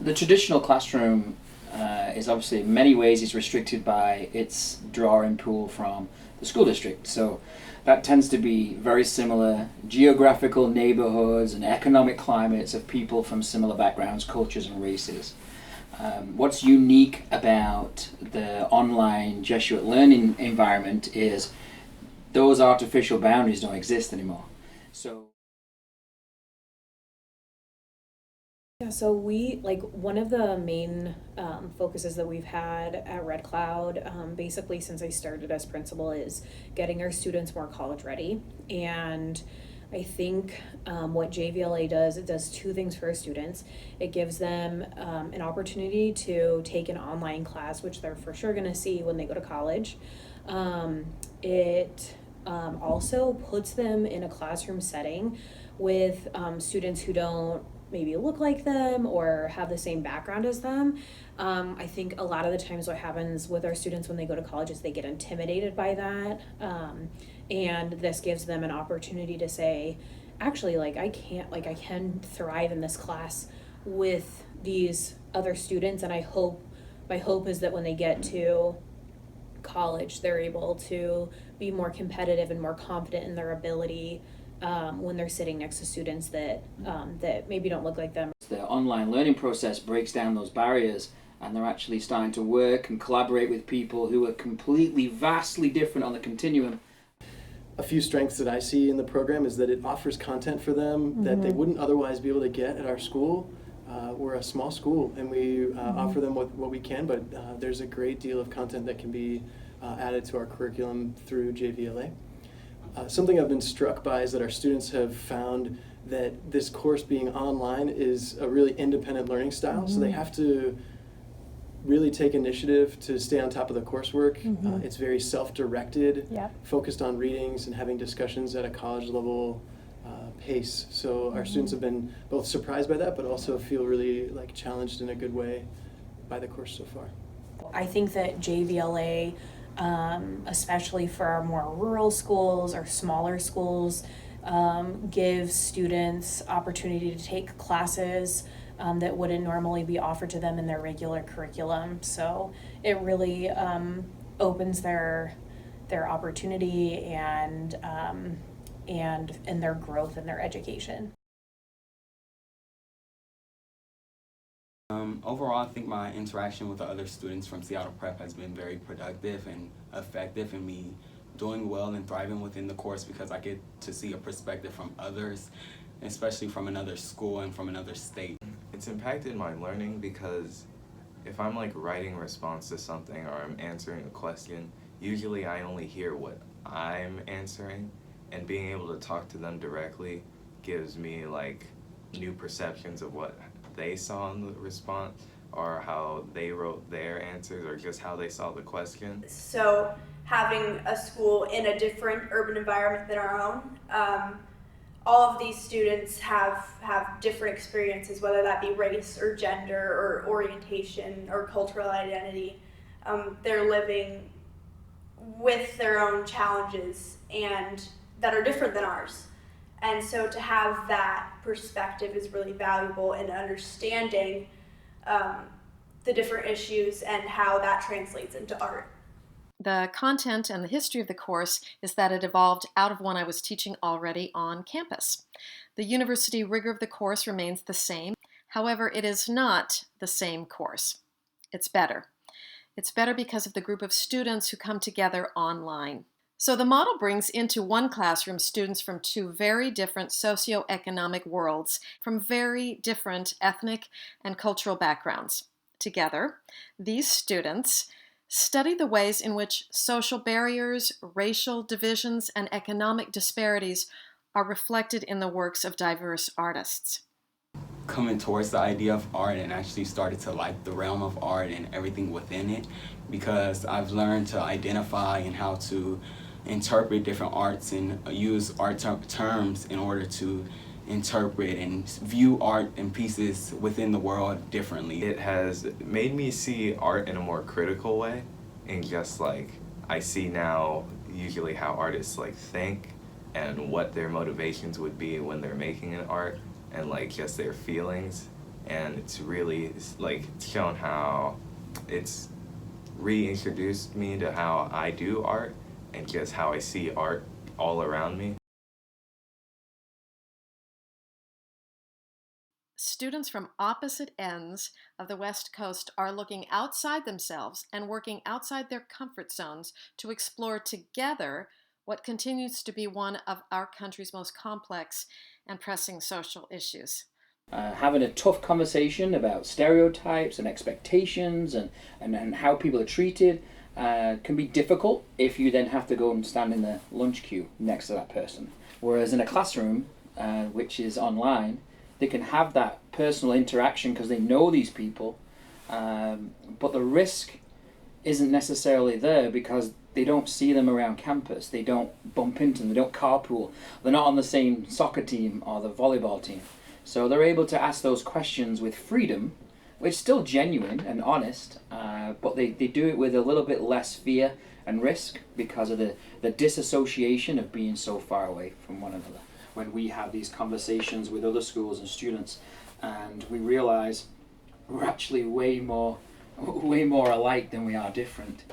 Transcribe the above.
The traditional classroom is obviously in many ways is restricted by its drawing pool from the school district. So that tends to be very similar geographical neighborhoods and economic climates of people from similar backgrounds, cultures, and races. What's unique about the online Jesuit learning environment is those artificial boundaries don't exist anymore. So Yeah, so we, like, one of the main focuses that we've had at Red Cloud, basically since I started as principal, is getting our students more college ready. And I think what JVLA does, it does two things for our students. It gives them an opportunity to take an online class, which they're for sure going to see when they go to college. It also puts them in a classroom setting with students who don't maybe look like them or have the same background as them. I think a lot of the times what happens with our students when they go to college is they get intimidated by that. And this gives them an opportunity to say, actually, I can thrive in this class with these other students. And my hope is that when they get to college, they're able to be more competitive and more confident in their ability when they're sitting next to students that maybe don't look like them. the online learning process breaks down those barriers, and they're actually starting to work and collaborate with people who are completely, vastly different on the continuum. A few strengths that I see in the program is that it offers content for them that they wouldn't otherwise be able to get at our school. We're a small school, and we offer them what we can, but there's a great deal of content that can be added to our curriculum through JVLA. Something I've been struck by is that our students have found that this course being online is a really independent learning style, so they have to really take initiative to stay on top of the coursework. It's very self-directed, focused on readings and having discussions at a college level pace. So our students have been both surprised by that, but also feel really challenged in a good way by the course so far. I think that JVLA, especially for our more rural schools or smaller schools, gives students opportunity to take classes that wouldn't normally be offered to them in their regular curriculum. So it really opens their opportunity and their growth in their education. Overall, I think my interaction with the other students from Seattle Prep has been very productive and effective in me doing well and thriving within the course, because I get to see a perspective from others, especially from another school and from another state. It's impacted my learning because if I'm writing a response to something or I'm answering a question, usually I only hear what I'm answering, and being able to talk to them directly gives me new perceptions of what they saw in the response, or how they wrote their answers, or just how they saw the question. So having a school in a different urban environment than our own, all of these students have different experiences, whether that be race or gender or orientation or cultural identity. They're living with their own challenges and that are different than ours. And so to have that perspective is really valuable in understanding the different issues and how that translates into art. The content and the history of the course is that it evolved out of one I was teaching already on campus. The university rigor of the course remains the same. However, it is not the same course. It's better. It's better because of the group of students who come together online. So the model brings into one classroom students from two very different socioeconomic worlds, from very different ethnic and cultural backgrounds. Together, these students study the ways in which social barriers, racial divisions, and economic disparities are reflected in the works of diverse artists. Coming towards the idea of art and actually started to like the realm of art and everything within it, because I've learned to identify and how to interpret different arts and use art terms in order to interpret and view art and pieces within the world differently. It has made me see art in a more critical way, and just I see now usually how artists think and what their motivations would be when they're making an art, and just their feelings, and it's shown how it's reintroduced me to how I do art and just how I see art all around me. Students from opposite ends of the West Coast are looking outside themselves and working outside their comfort zones to explore together what continues to be one of our country's most complex and pressing social issues. Having a tough conversation about stereotypes and expectations and how people are treated can be difficult if you then have to go and stand in the lunch queue next to that person. Whereas in a classroom, which is online, they can have that personal interaction because they know these people, but the risk isn't necessarily there because they don't see them around campus, they don't bump into them, they don't carpool, they're not on the same soccer team or the volleyball team. So they're able to ask those questions with freedom, which is still genuine and honest, but they do it with a little bit less fear and risk because of the disassociation of being so far away from one another. When we have these conversations with other schools and students, and we realize we're actually way more alike than we are different